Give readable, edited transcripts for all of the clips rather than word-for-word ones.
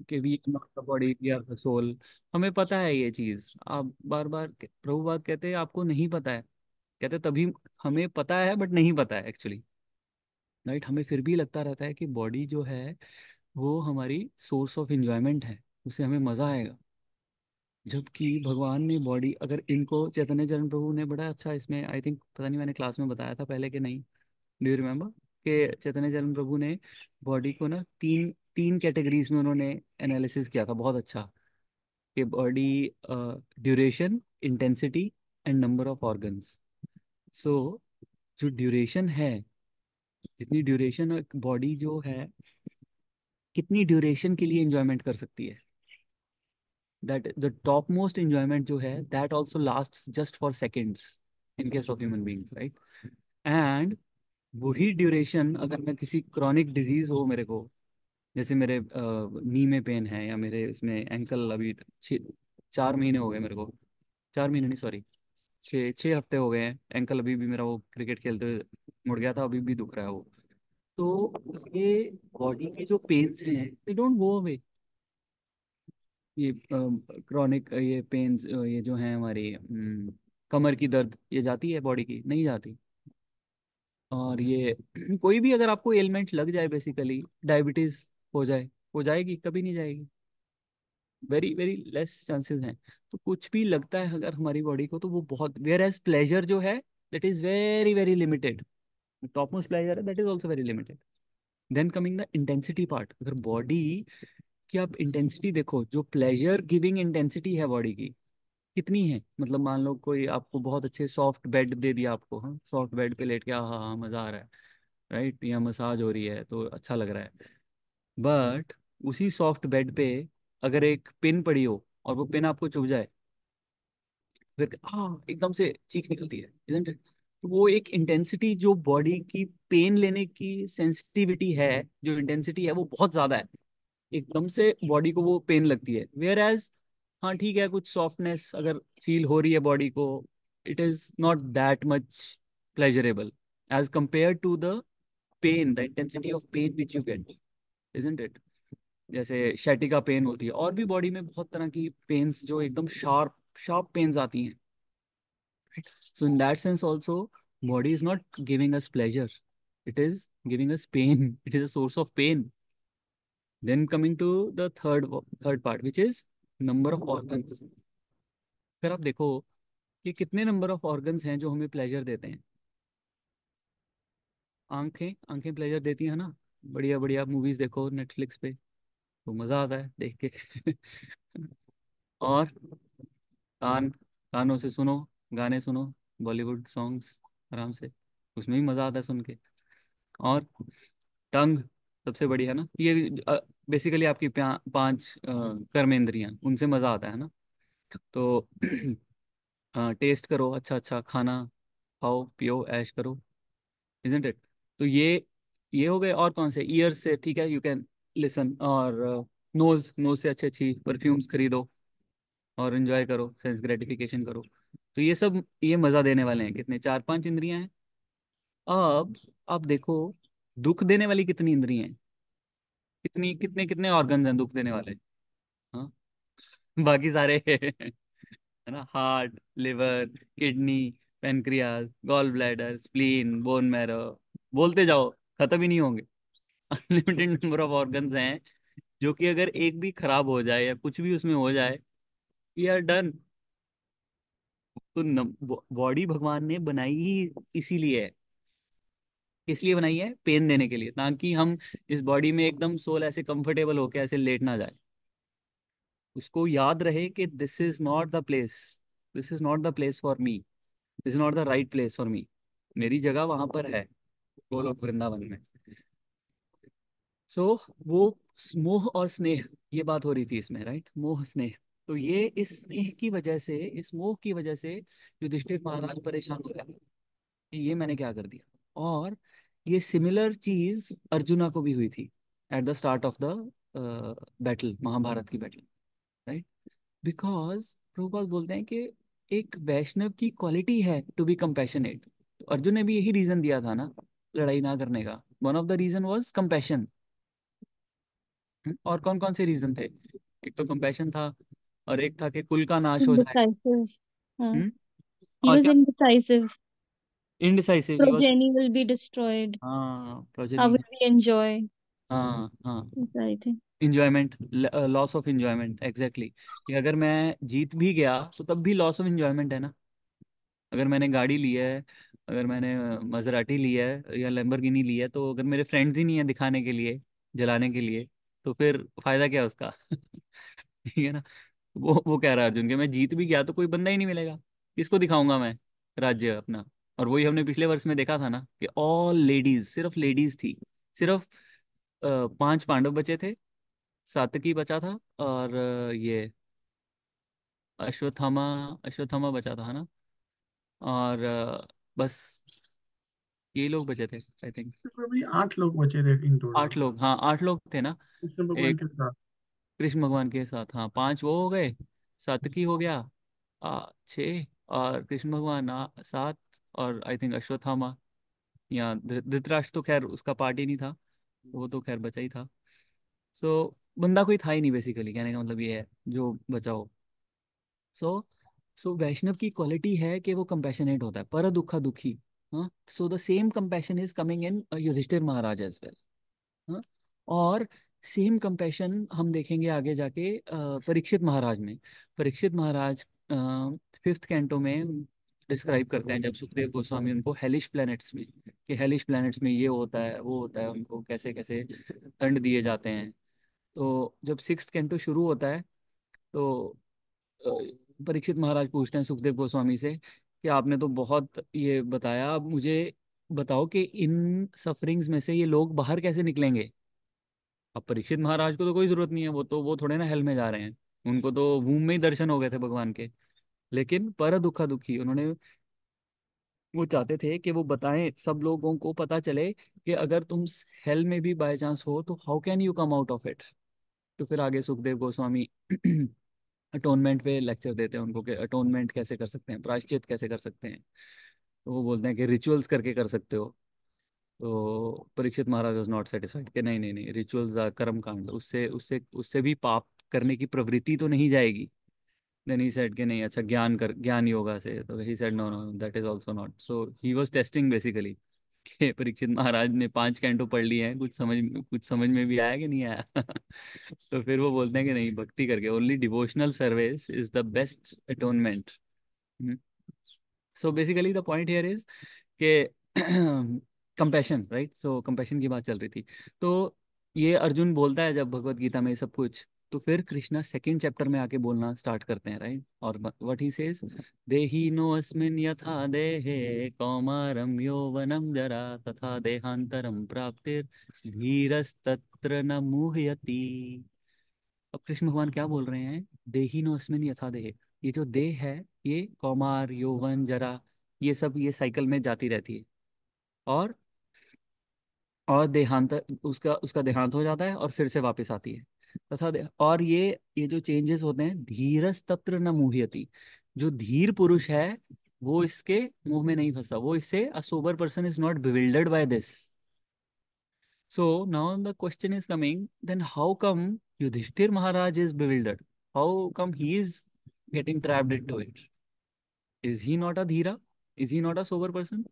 कि we are not the body, we are the soul. हमें पता है ये चीज। आप बार बार प्रभु बात कहते हैं आपको नहीं पता है, कहते तभी हमें पता है बट नहीं पता है एक्चुअली। राइट, हमें फिर भी लगता रहता है कि बॉडी जो है वो हमारी सोर्स ऑफ इंजॉयमेंट है, उससे हमें मजा आएगा। जबकि भगवान ने बॉडी, अगर इनको चैतन्य चरण प्रभु ने बड़ा अच्छा इसमें, आई थिंक पता नहीं मैंने क्लास में बताया था पहले कि नहीं, डू यू रिमेम्बर कि चैतन्य चरण प्रभु ने बॉडी को ना तीन तीन कैटेगरीज में उन्होंने एनालिसिस किया था बहुत अच्छा। कि body, duration, intensity and number of organs. So जो ड्यूरेशन है, जितनी ड्यूरेशन बॉडी जो है कितनी ड्यूरेशन के लिए इंजॉयमेंट कर सकती है, that the top most enjoyment जो है that also last just for seconds in case of human beings, right. And वही ड्यूरेशन अगर मैं किसी क्रॉनिक डिजीज हो मेरे को, जैसे मेरे नी में पेन है या मेरे इसमें एंकल अभी 4 महीने हो गए मेरे को, 4 महीने नहीं सॉरी, 6 हफ्ते हो गए हैं, एंकल अभी भी मेरा वो क्रिकेट खेलते हुए मुड़ गया था, अभी भी दुख रहा है वो। तो ये बॉडी के जो पेन्स हैं दे डोंट गो अवे। ये क्रॉनिक ये पेन्स ये जो हैं हमारी कमर की दर्द, ये जाती है बॉडी की? नहीं जाती। और ये कोई भी अगर आपको एलिमेंट लग जाए, बेसिकली डायबिटीज हो जाए, हो जाएगी? कभी नहीं जाएगी। वेरी वेरी लेस चांसेस हैं। तो कुछ भी लगता है अगर हमारी बॉडी को तो वो बहुत, वेयर एज प्लेजर जो है that is very very limited. Top most pleasure है that is also very limited. Then coming the intensity part, अगर बॉडी की आप इंटेंसिटी देखो, जो प्लेजर गिविंग इंटेंसिटी है बॉडी की कितनी है, मतलब मान लो कोई आपको बहुत अच्छे सॉफ्ट बेड दे दिया आपको, हाँ सॉफ्ट बेड पे लेट के, हाँ हाँ मजा आ रहा है, राइट, या मसाज हो रही है तो अच्छा लग रहा है। बट उसी सॉफ्ट बेड पे अगर एक पिन पड़ी हो और वो पिन आपको चुभ जाए, फिर हाँ एकदम से चीख निकलती है, isn't it? तो वो एक इंटेंसिटी जो बॉडी की पेन लेने की सेंसिटिविटी है, जो इंटेंसिटी है वो बहुत ज्यादा है। एकदम से बॉडी को वो पेन लगती है, वेयर एज हाँ ठीक है कुछ सॉफ्टनेस अगर फील हो रही है बॉडी को, it is not that much pleasurable as compare to the pain, the intensity of pain which you get, isn't it. जैसे शैटिका पेन होती है, और भी बॉडी में बहुत तरह की पेन्स जो एकदम शार्प शार्प पेन्स आती हैं। So in that sense also, body is not giving us pleasure. It is giving us pain. It is a source of pain. Then coming to the third part, which is number of organs. फिर आप देखो कि कितने number of organs हैं जो हमें pleasure देते हैं। आंखें, आंखें प्लेजर देती हैं ना, बढ़िया बढ़िया मूवीज देखो नेटफ्लिक्स पे तो मजा आता है देख के। और कान, कानों से सुनो, गाने सुनो, बॉलीवुड सॉन्ग्स आराम से, उसमें भी मजा आता है सुन के। और टंग सबसे बड़ी है ना ये, बेसिकली आपकी 5 कर्मेंद्रियां, उनसे मजा आता है ना। तो टेस्ट करो अच्छा अच्छा खाना, खाओ पियो ऐश करो, इजंट इट। तो ये हो गए। और कौन से? ईयर से, ठीक है, यू कैन लिसन। और नोज, नोज से अच्छी अच्छी परफ्यूम्स खरीदो और एंजॉय करो, सेंस ग्रेटिफिकेशन करो। तो ये सब ये मजा देने वाले हैं, कितने 4-5 इंद्रियां हैं। अब आप देखो दुख देने वाली कितनी इंद्रियां हैं, कितनी कितने कितने ऑर्गन्स हैं दुख देने वाले? हाँ, बाकी सारे है ना, heart, liver, kidney, pancreas, gall bladder, spleen, bone marrow, बोलते जाओ खत्म ही नहीं होंगे। अनलिमिटेड नंबर ऑफ ऑर्गन्स हैं जो कि अगर एक भी खराब हो जाए या कुछ भी उसमें हो जाए, वी आर डन। तो बॉडी भगवान ने बनाई ही इसीलिए है। किस लिए बनाई है? पेन देने के लिए, ताकि हम इस बॉडी में एकदम सोल ऐसे कंफर्टेबल होके ऐसे लेट ना जाए। उसको याद रहे कि this is not the place, this is not the place for me, this is not the right place for me. मेरी जगह वहां पर है, गोलोक वृंदावन में। सो वो मोह और स्नेह, ये बात हो रही थी इसमें, राइट, मोह स्नेह। तो ये इस स्नेह की वजह से, इस मोह की वजह से युधिष्ठिर महाराज परेशान हो रहे थे कि ये मैंने क्या कर दिया। और ये सिमिलर चीज अर्जुना को भी हुई थी at the start of the battle, Mahabharata की बैटल, राइट। बिकॉज प्रभुपाद बोलते हैं कि एक वैष्णव की क्वालिटी है टू बी कंपैशनेट। तो अर्जुन ने भी यही रीजन दिया था ना लड़ाई ना करने का, one of the reason was compassion. और कौन कौन से रीजन थे? एक तो कंपैशन था, और एक था कि कुल का नाश हो जाए। Indecisive. हम्म। He और was क्या? indecisive. Indecisive he was. Progeny will be destroyed. हाँ, How progeny. will we enjoy? हाँ हाँ। I think. Enjoyment, loss of enjoyment, exactly. कि अगर मैं जीत भी गया तो तब भी लॉस ऑफ इंजॉयमेंट है ना। अगर मैंने गाड़ी ली है, अगर मैंने मजराटी ली है या लैम्बोर्गिनी ली है, तो अगर मेरे फ्रेंड्स ही नहीं है दिखाने के लिए, जलाने के लिए, तो फिर फायदा क्या उसका? ठीक है ना। वो कह रहा है अर्जुन कि मैं जीत भी गया तो कोई बंदा ही नहीं मिलेगा, किसको दिखाऊंगा मैं राज्य अपना? और वही हमने पिछले वर्ष में देखा था ना, कि ऑल लेडीज, सिर्फ लेडीज थी। सिर्फ 5 पांडव बचे थे, सात्यकी बचा था, और ये अश्वत्थामा, अश्वत्थामा बचा था, है ना। और बस ये लोग बचे थे, आई थिंक। पर भी 8 लोग बचे थे इन टोटल, 8 लोग, हाँ 8 लोग थे ना। कृष्ण भगवान एक के साथ। कृष्ण भगवान के साथ, हाँ 5 वो हो गए, सातकी हो गया, 6, और कृष्ण भगवान 7, और आई थिंक अश्वत्थामा, या धृतराष्ट्र तो खैर उसका पार्ट ही नहीं था, वो तो खैर बचा ही था। सो बंदा कोई था ही नहीं बेसिकली, कहने का मतलब ये है, जो बचा हो। सो सो वैष्णव की क्वालिटी है कि वो कंपैशनेट होता है, पर दुखा दुखी। हाँ, so the same compassion is coming in Yudhishthira Maharaj as well. हाँ। और सेम कंपैशन हम देखेंगे आगे जाके परीक्षित महाराज में। परीक्षित महाराज 5th कैंटो में डिस्क्राइब करते हैं, जब सुखदेव गोस्वामी उनको हेलिश प्लैनेट्स में, कि हेलिश प्लैनेट्स में ये होता है वो होता है, उनको कैसे कैसे दंड दिए जाते हैं। तो जब 6th कैंटो शुरू होता है, तो अ, परीक्षित महाराज पूछते हैं सुखदेव गोस्वामी से कि आपने तो बहुत ये बताया, अब मुझे बताओ कि इन सफरिंग्स में से ये लोग बाहर कैसे निकलेंगे। अब परीक्षित महाराज को तो कोई जरूरत नहीं है, वो थोड़े ना हेल में जा रहे हैं, उनको तो वूम में ही दर्शन हो गए थे भगवान के। लेकिन पर दुखा दुखी उन्होंने, वो चाहते थे कि वो बताएं, सब लोगों को पता चले कि अगर तुम हेल में भी बाय चांस हो तो how can you come out of it. तो फिर आगे सुखदेव गोस्वामी अटोनमेंट पे लेक्चर देते हैं उनको, कि अटोनमेंट कैसे कर सकते हैं, प्रायश्चित कैसे कर सकते हैं। तो वो बोलते हैं कि रिचुअल्स करके कर सकते हो। तो परीक्षित महाराज वॉज नॉट सेटिस्फाइड, कि नहीं नहीं नहीं, रिचुअल्स कर्म कांड, उससे उससे उससे भी पाप करने की प्रवृत्ति तो नहीं जाएगी। देन ही सेड कि नहीं, अच्छा ज्ञान कर, ज्ञान योगा से, तो he said no no, that is also not. So he was testing basically, कि परीक्षित महाराज ने 5 कैंटो पढ़ लिए हैं, कुछ समझ में भी आया कि नहीं आया। तो फिर वो बोलते हैं कि नहीं, भक्ति करके, only devotional service is the best atonement. So basically the point here is कि कंपैशन, राइट। सो कंपैशन की बात चल रही थी। तो ये अर्जुन बोलता है जब भगवत गीता में सब कुछ, तो फिर कृष्णा 2nd चैप्टर में आके बोलना स्टार्ट करते हैं, राइट। और व्हाट ही सेज, देहिनो अस्मिन् यथा देहे कौमारं यौवनं जरा तथा देहांतरं प्राप्तिर धीरस्तत्र न मुह्यति। अब कृष्ण भगवान क्या बोल रहे हैं? देहिनो अस्मिन् यथा देह, ये जो देह है, ये कौमार यौवन जरा, ये सब ये साइकिल में जाती रहती है। और देहांत, उसका उसका देहांत हो जाता है और फिर से वापस आती है। तथा और ये जो चेंजेस होते हैं, धीरस तत्र न मुह्यति, जो धीर पुरुष है वो इसके मुंह में नहीं फंसा, वो इससे, a sober person is not bewildered by this. So now the question is coming, then how come Yudhishthir Maharaj is bewildered, how come he is getting trapped into it? Is he not a dhira? Is he not a sober person?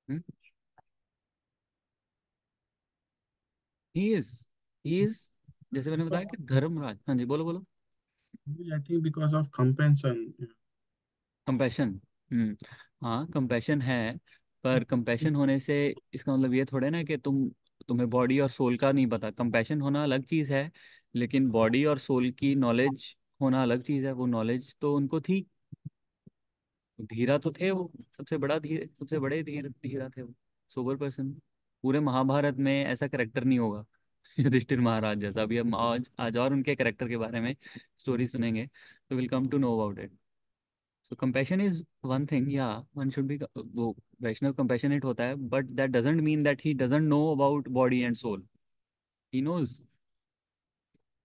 Hmm? He is. He is, जैसे मैंने बताया कि धर्मराज, हाँ जी बोलो बोलो। I think because of compassion. Compassion. Hmm. हाँ compassion है, पर कंपैशन होने से इसका मतलब ये थोड़े ना कि तुम्हें बॉडी और सोल का नहीं पता। कंपैशन होना अलग चीज़ है, लेकिन बॉडी और सोल की नॉलेज होना अलग चीज़ है। वो नॉलेज तो उनको थी, धीरा तो थे वो, सबसे बड़ा धीर, सबसे बड़े धीरा थे वो, सोबर पर्सन। पूरे महाभारत में ऐसा करेक्टर नहीं होगा युधिष्ठिर महाराज जैसा। अभी हम आज और उनके करेक्टर के बारे में स्टोरी सुनेंगे, तो will come to know about it. So compassion is one thing, या वन शुड बी, वो वैष्णव कंपैशनेट होता है, but that doesn't mean that he doesn't know about body and soul. He knows,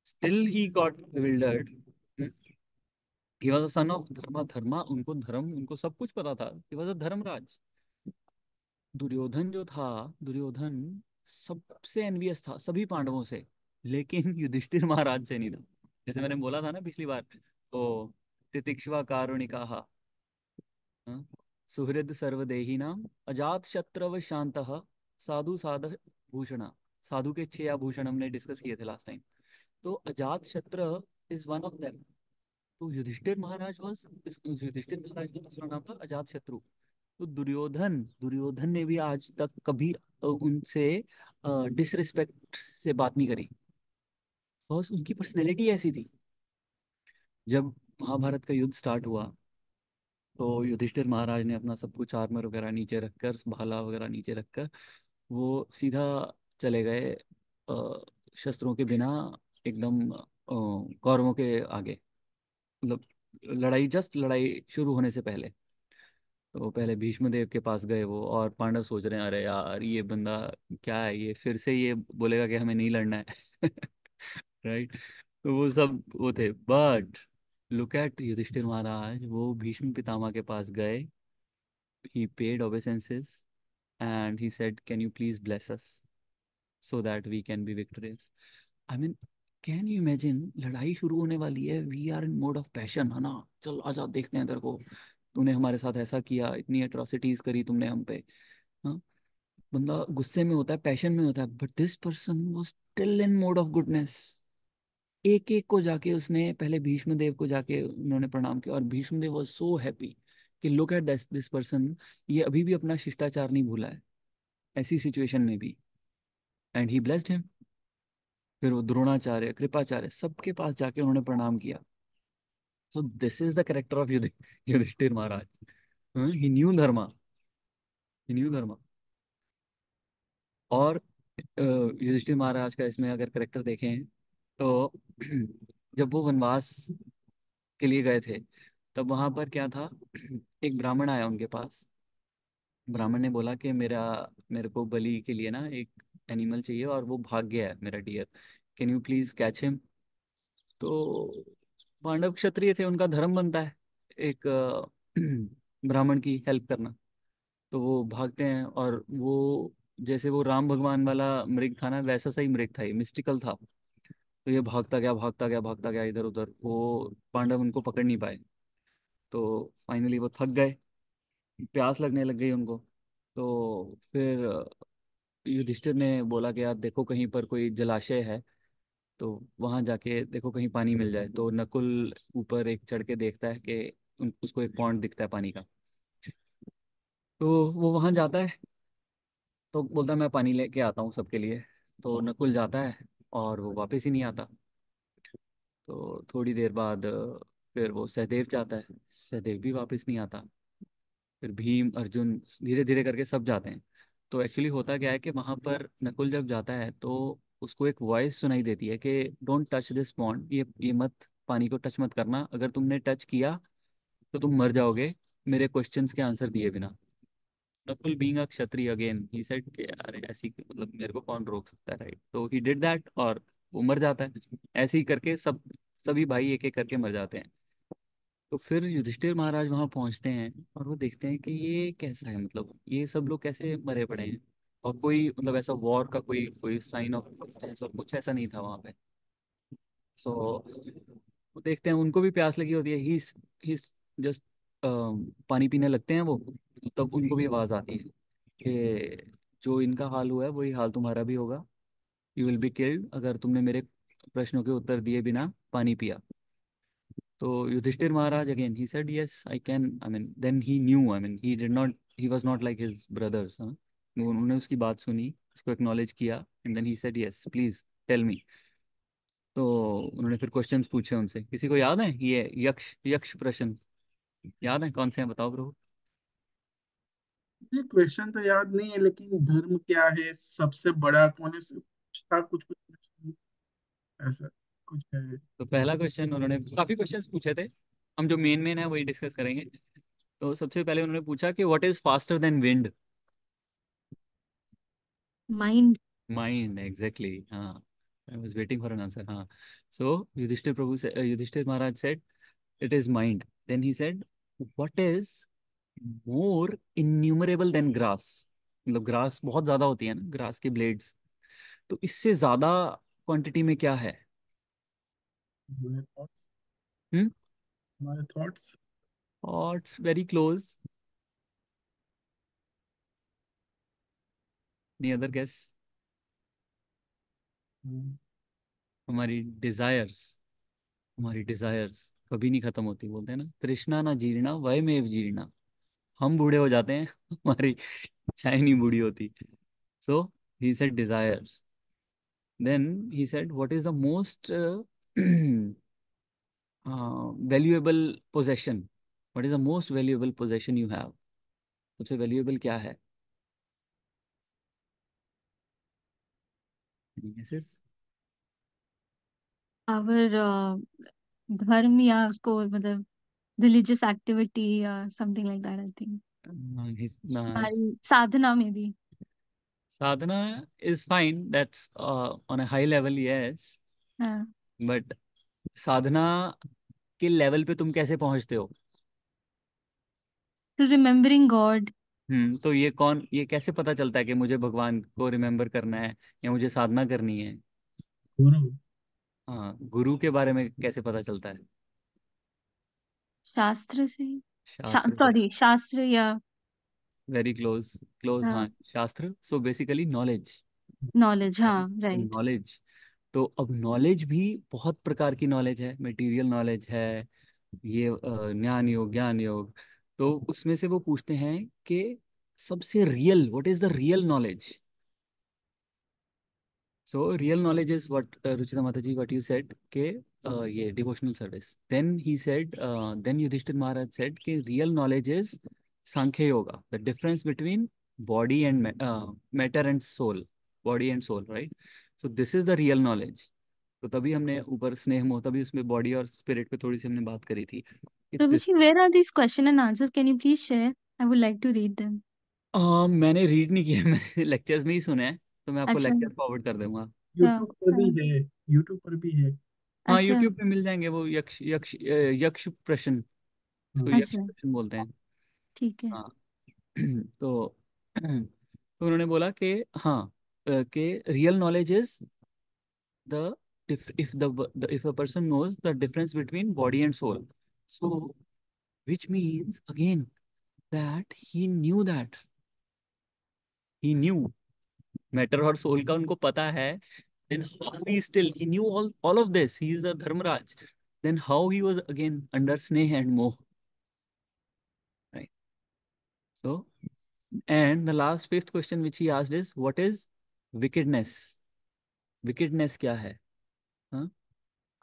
still he got bewildered. He was a son of Dharma, Dharma उनको, धर्म उनको सब कुछ पता था। He was a Dharmaraj. Duryodhan जो था, दुर्योधन सबसे एनवियस था सभी पांडवों से, लेकिन युधिष्ठिर महाराज से नहीं था। जैसे मैंने बोला था ना पिछली बार, तो तितिक्षवा कारुणिका, हाँ, सुहृद सर्वदेही नाम अजात शत्रव शांत साधु साध भूषण। साधु के 6 आभूषण हमने डिस्कस किए थे लास्ट टाइम। तो अजात शत्रु इज वन ऑफ देम। तो युधिष्ठिर महाराज का दूसरा नाम था अजात शत्रु। तो दुर्योधन दुर्योधन ने भी आज तक कभी उनसे डिसरिस्पेक्ट से बात नहीं करी। बस उनकी पर्सनैलिटी ऐसी थी। जब महाभारत का युद्ध स्टार्ट हुआ, तो युधिष्ठिर महाराज ने अपना सब कुछ आर्मर वगैरह नीचे रखकर, भाला वगैरह नीचे रखकर, वो सीधा चले गए शस्त्रों के बिना, एकदम कौरवों के आगे। मतलब लड़ाई शुरू होने से पहले, तो पहले भीष्म देव के पास गए वो, और पांडव सोच रहे हैं अरे यार ये बंदा क्या है, ये फिर से ये बोलेगा कि हमें नहीं लड़ना है। राइट। तो वो सब वो थे, बट लुक एट युधिष्ठिर महाराज, वो भीष्म पितामह के पास गए, he paid obeisances, and he said, can you please bless us so that we can be victorious? I mean, can you imagine, लड़ाई शुरू होने वाली है, we are in mode of passion, है ना, चल आजा देखते हैं तेरे को, तूने हमारे साथ ऐसा किया, इतनी एट्रोसिटीज करी तुमने हम पे। हाँ, बंदा गुस्से में होता है, पैशन में होता है, but this person was still in mode of goodness. एक एक को जाके उसने, पहले भीष्म देव को जाके उन्होंने प्रणाम किया, और भीष्म देव वाज सो हैप्पी कि look at this this person, ये अभी भी अपना शिष्टाचार नहीं भूला है ऐसी सिचुएशन में भी, एंड ही ब्लेस्ड हिम। फिर वो द्रोणाचार्य, कृपाचार्य, सबके पास जाके उन्होंने प्रणाम किया। So this is the character of Yudhishthir Maharaj. He knew Dharma, he knew Dharma. और युधिष्ठिर महाराज का इसमें अगर करेक्टर देखें, तो जब वो वनवास के लिए गए थे, तब वहां पर क्या था, एक ब्राह्मण आया उनके पास। ब्राह्मण ने बोला कि मेरे को बलि के लिए ना एक एनिमल चाहिए, और वो भाग गया है मेरा dear, can you please catch him. तो पांडव क्षत्रिय थे, उनका धर्म बनता है एक ब्राह्मण की हेल्प करना। तो वो भागते हैं, और वो जैसे वो राम भगवान वाला मृग था ना, वैसा सही मृग था, ये मिस्टिकल था। तो ये भागता गया भागता गया भागता गया इधर उधर, वो पांडव उनको पकड़ नहीं पाए। तो फाइनली वो थक गए, प्यास लगने लग गई उनको। तो फिर युधिष्ठिर ने बोला कि यार देखो कहीं पर कोई जलाशय है, तो वहां जाके देखो कहीं पानी मिल जाए। तो नकुल ऊपर एक चढ़ के देखता है कि उसको एक पॉन्ड दिखता है पानी का। तो वो वहां जाता है, तो बोलता है मैं पानी लेके आता हूँ सबके लिए। तो नकुल जाता है, और वो वापस ही नहीं आता। तो थोड़ी देर बाद फिर वो सहदेव जाता है, सहदेव भी वापस नहीं आता। फिर भीम, अर्जुन, धीरे धीरे करके सब जाते हैं। तो एक्चुअली होता क्या है कि वहां पर नकुल जब जाता है, तो उसको एक वॉइस सुनाई देती है कि डोंट टच दिस पॉन्ड, ये मत, पानी को टच मत करना, अगर तुमने टच किया तो तुम मर जाओगे मेरे क्वेश्चंस के आंसर दिए बिना। Nakul being a Kshatriya again, he said कि अरे ऐसी, मतलब मेरे को कौन रोक सकता है, राइट। तो ही डिड दैट, और वो मर जाता है। ऐसे ही करके सभी भाई एक एक करके मर जाते हैं। तो फिर युधिष्ठिर महाराज वहां पहुंचते हैं, और वो देखते हैं कि ये कैसा है, मतलब ये सब लोग कैसे मरे पड़े हैं, और कोई मतलब ऐसा वॉर का कोई कोई साइन ऑफ एक्जिस्टेंस और कुछ ऐसा नहीं था वहां पे। सो वो देखते हैं, उनको भी प्यास लगी होती है, ही जस्ट पानी पीने लगते हैं वो। तब उनको भी आवाज आती है कि जो इनका हाल हुआ है वही हाल तुम्हारा भी होगा, यू विल बी किल्ड अगर तुमने मेरे प्रश्नों के उत्तर दिए बिना पानी पिया। तो Yudhishthir Maharaj again he said yes I can, I mean then he knew, I mean he did not, he was not like his brothers. उन्होंने उसकी बात सुनी, उसको एक्नॉलेज किया, and then he said yes please tell me. तो उन्होंने फिर questions पूछे उनसे, किसी को याद है ये यक्ष यक्ष प्रश्न, याद है कौन से हैं, बताओ प्रभु। ये क्वेश्चन तो याद नहीं है, लेकिन धर्म क्या है, सबसे बड़ा कौन है, कुछ था, कुछ कुछ question ऐसा कुछ है। तो पहला क्वेश्चन, उन्होंने काफी क्वेश्चंस पूछे थे, हम जो मेन मेन है वही डिस्कस करेंगे। तो सबसे पहले उन्होंने पूछा कि what is faster than wind. Mind. Mind, exactly, हाँ, I was waiting for an answer, हाँ। So Yudhishthir Maharaj said it is mind. Then he said what is more innumerable than grass. मतलब ग्रास बहुत ज्यादा होती है ना, ग्रास के ब्लेड्स, तो इससे ज्यादा क्वांटिटी में क्या है? हमारे थॉट्स। हम्म। हमारे thoughts. Thoughts very close. Any other guess? हमारी डिजायर्स। हमारी डिजायर्स कभी नहीं खत्म होती, बोलते हैं ना, तृष्णा ना जीर्णा वयमेव जीर्णा। हम बूढ़े हो जाते हैं, हमारी इच्छाएं नहीं बूढ़ी होती। So he said desires. Then he said what is the most valuable possession? What is the most valuable possession you have? सबसे वैल्यूएबल क्या है? Guesses? आवर धर्म या उसको मतलब रिलीजियस एक्टिविटी या something like that I think. हमारी साधना में भी। Sadhana is fine. That's on a high level, yes. हाँ। बट साधना के लेवल पे तुम कैसे पहुंचते हो? To remembering God. तो ये कैसे पता चलता है कि मुझे भगवान को रिमेम्बर करना है या मुझे साधना करनी है? गुरु। हाँ, गुरु के बारे में कैसे पता चलता है? शास्त्र से। शास्त्र से। सॉरी शास्त्र या। Very close. क्लोज, हाँ, हाँ। शास्त्र। So basically knowledge. नॉलेज, हाँ राइट। नॉलेज। तो अब नॉलेज भी बहुत प्रकार की नॉलेज है, मटेरियल नॉलेज है, ये ज्ञान योग, ज्ञान योग। तो उसमें से वो पूछते हैं कि सबसे real, what is the real knowledge? So real knowledge is what, Ruchita Mata ji, what you said के ये devotional service. Then he said, then Yudhishthir Maharaj said कि real knowledge is Sankhya yoga, the difference between body and matter and soul, body and soul, right? So this is the real knowledge. तो तभी हमने ऊपर स्नेह मोह, तभी उसमें बॉडी और स्पिरिट पे थोड़ी सी हमने बात करी थी कि प्रभु दिस। जी, where are these question and answers? Can you please share? I would like to read them. मैंने रीड नहीं किया, मैंने लेक्चर्स में ही सुने हैं, तो मैं आपको अच्छा। लेक्चर फॉरवर्ड कर दूंगा। हाँ। यूट्यूब पर भी हाँ। है। यूट्यूब पर भी है। हाँ, अच्छा। यूट्यूब पे मिल जाएंगे वो, यक्ष यक्ष यक्ष प्रश्न, इसको हाँ। यक्ष अच्छा। प्रश्न बोलते हैं। ठीक है। हाँ। तो उन्होंने बोला कि हाँ, कि real knowledge is the if a person knows the difference between body and soul, so which means again that he knew matter और सोल का उनको पता है, then how he knew all of this, he is a dharmaraj, then how he was again under sneh and moh, right? So, and the last fifth question which he asked is what is wickedness? Wickedness क्या है? हाँ,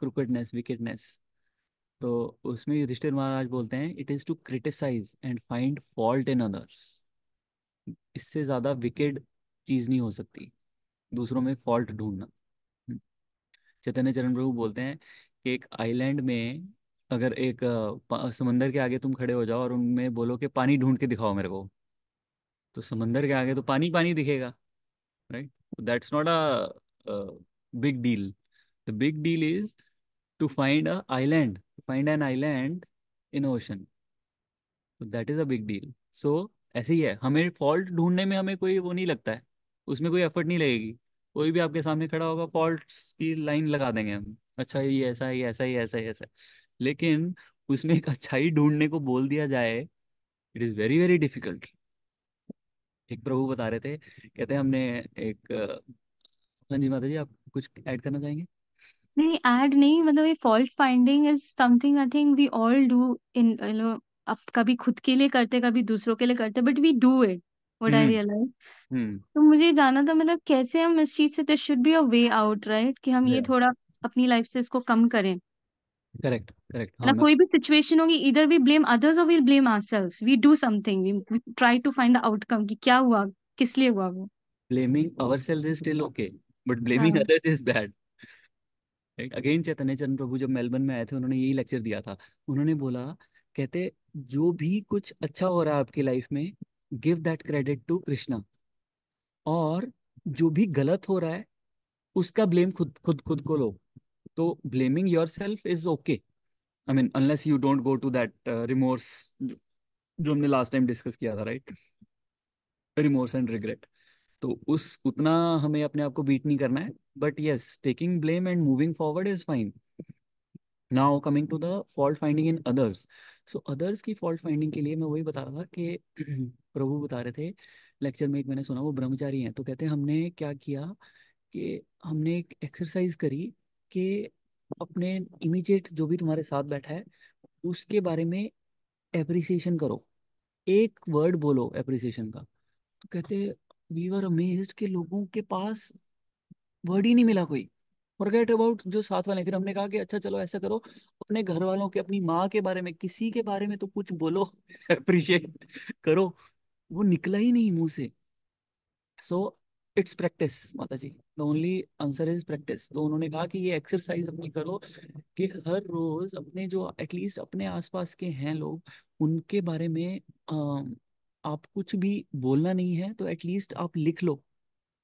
crookedness, wickedness। तो उसमें युधिष्ठिर महाराज बोलते हैं it is to criticise and find fault in others. इससे ज्यादा wicked चीज नहीं हो सकती, दूसरों में फॉल्ट ढूंढना। हम्म। चैतन्य चरण प्रभु बोलते हैं कि एक आइलैंड में अगर एक समंदर के आगे तुम खड़े हो जाओ और उनमें बोलो कि पानी ढूंढ के दिखाओ मेरे को, तो समंदर के आगे तो पानी पानी दिखेगा, right? That's not a big deal. The big deal is to find a island, find an island in ocean, तो that is a big deal. So ऐसे ही है, हमें फॉल्ट ढूंढने में हमें कोई वो नहीं लगता है, उसमें कोई एफर्ट नहीं लगेगी। कोई भी आपके सामने खड़ा होगा, फॉल्ट्स की लाइन लगा देंगे हम, अच्छा ये ऐसा है, ये ऐसा है, ये ऐसा है, ये ऐसा है। लेकिन उसमें एक अच्छाई ढूंढने को बोल दिया जाए, it is very very difficult. एक प्रभु बता रहे थे, कहते हैं हमने एक हाँ जी माता जी, आप कुछ ऐड करना चाहेंगे? नहीं, ऐड नहीं, मतलब ये fault finding is something I think we all do in अब कभी खुद के लिए करते, कभी दूसरों के लिए करते, but we do it, what I hmm. Realize. Hmm. तो मुझे जानना था मतलब कैसे हम इस चीज से, there should be a way out right, कि हम ये थोड़ा अपनी लाइफ से इसको कम करें। करेक्ट, करेक्ट, है हाँ ना, मैं। कोई भी सिचुएशन होगी, इधर वी ब्लेम अदर्स और we blame ourselves, we do something, we try to find the outcome कि क्या हुआ, किस लिए हुआ वो। Blaming our self is still okay, but blaming हाँ। Others is bad, right? Again Chaitanya Chandra Prabhu जब मेलबर्न में आए थे, उन्होंने यही लेक्चर दिया था। उन्होंने बोला, कहते जो भी कुछ अच्छा हो रहा है आपकी लाइफ में, give that credit to Krishna, और जो भी गलत हो रहा है उसका ब्लेम खुद खुद खुद को लो। तो blaming yourself is okay, I mean unless you don't go to that remorse, जो हमने लास्ट टाइम डिस्कस किया था, राइट? Remorse and regret. तो उस उतना हमें अपने आप को बीट नहीं करना है, but yes, taking blame and moving forward is fine. Now coming to the fault finding in others. So others की फॉल्ट फाइंडिंग के लिए मैं वही बता रहा था कि प्रभु बता रहे थे लेक्चर में, एक मैंने सुना, वो ब्रह्मचारी हैं, तो कहते हैं हमने क्या किया कि हमने एक एक्सरसाइज करी कि अपने इमीडिएट जो भी तुम्हारे साथ बैठा है उसके बारे में एप्रिसिएशन करो, एक वर्ड बोलो एप्रिसिएशन का। तो कहते वी वर अमेज्ड कि लोगों के पास वर्ड ही नहीं मिला कोई। फॉरगेट अबाउट जो साथ वाले, फिर हमने कहा कि अच्छा चलो ऐसा करो, अपने घर वालों के, अपनी माँ के बारे में, किसी के बारे में तो कुछ बोलो, अप्रिशिएट करो। वो निकला ही नहीं मुंह से। सो it's practice Mata ji, the only answer is practice. तो उन्होंने कहा कि ये एक्सरसाइज अपनी करो कि हर रोज अपने जो एटलीस्ट अपने आसपास के हैं लोग, उनके बारे में आप कुछ भी बोलना नहीं है तो एटलीस्ट आप लिख लो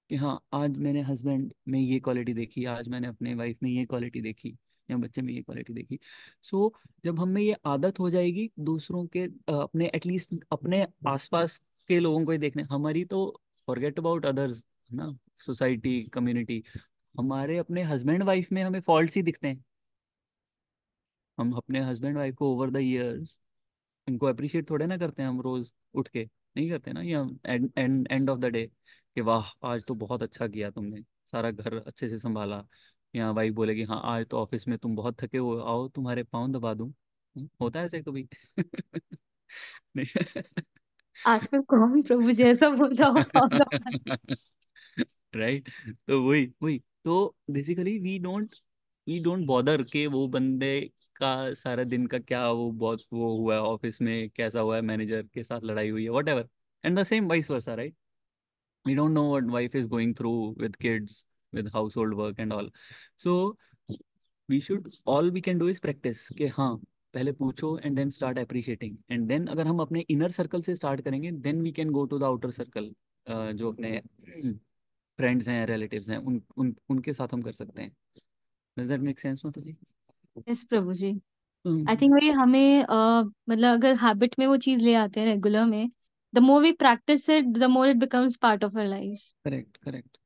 कि हाँ आज मैंने हस्बैंड में ये क्वालिटी देखी, आज मैंने अपने वाइफ में ये क्वालिटी देखी, या बच्चे में ये क्वालिटी देखी। सो जब हम में ये आदत हो जाएगी दूसरों के अपने एटलीस्ट अपने आसपास के लोगों को ही देखने, हमारी तो फॉरगेट अबाउट अदर्स ना, सोसाइटी कम्युनिटी, हमारे अपने हस्बैंड वाइफ में हमें फॉल्ट्स ही दिखते हैं। हम अपने हस्बैंड वाइफ को ओवर द इयर्स उनको अप्रिशिएट थोड़े ना करते हैं हम रोज उठ के, नहीं करते ना, या and and end of the day कि वाह आज तो बहुत अच्छा किया तुमने, सारा घर अच्छे से संभाला। या वाइफ बोलेगी हाँ आज तो ऑफिस में तुम बहुत थके हो, आओ तुम्हारे पाँव दबा दूं। होता है ऐसे कभी? नहीं। आजकल कौन प्रभु जी ऐसा बोल रहा हो पागल। राइट। तो वही वही, तो बेसिकली वी डोंट बॉदर के वो बंदे का सारा दिन का क्या वो बहुत वो हुआ है, ऑफिस में कैसा हुआ है, मैनेजर के साथ लड़ाई हुई है, what ever. And the same vice versa, right? We don't know what wife is going through with kids, with household work and all. So we should, all we can do is practice कि हाँ पहले पूछो and then start appreciating, and then अगर हम अपने inner circle से start करेंगे then we can go to the outer circle, जो अपने फ्रेंड्स हैं, रिलेटिव्स हैं, उनके साथ हम कर सकते हैं। डज दैट मेक सेंस मतलब जी? Yes Prabhu ji. I correct think वही हमें मतलब अगर हैबिट में वो चीज ले आते हैं रेगुलर में, the more we practice it the more it becomes part of our life. Correct correct.